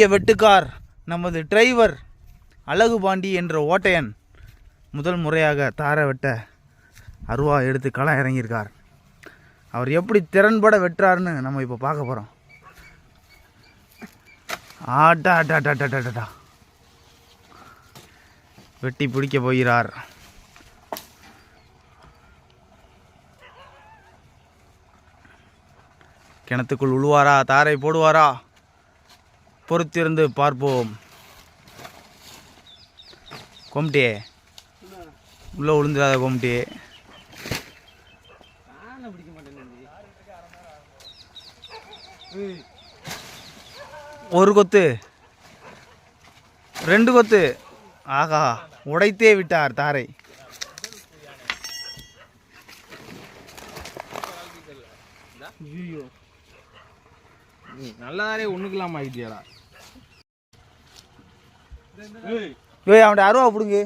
வெட்டுக்கார் நமது டிரைவர் அழகு பாண்டி என்ற ஓட்டையன் முதல் முறையாக தாரை வெட்ட அருவா எடுத்து களம் இறங்கியிருக்கார். அவர் எப்படி திறன்பட வெட்டுறாருன்னு நம்ம இப்போ பார்க்க போகிறோம். ஆட்டா அட்டா அட்டா அட்டா அட்டா வெட்டி பிடிக்க போகிறார். கிணத்துக்குள் உழுவாரா, தாரை போடுவாரா? பொறுத்திருந்து பார்ப்போம். கோம்டே உள்ள விழுந்துடாத கோம்டே. ஒரு கொத்து, ரெண்டு கொத்து. ஆகா, உடைத்தே விட்டார் தாரை. நல்லாரே ஒண்ணுக்கலாம் ஆகிட்டியாடா. அவன் அருவா பிடுங்கு.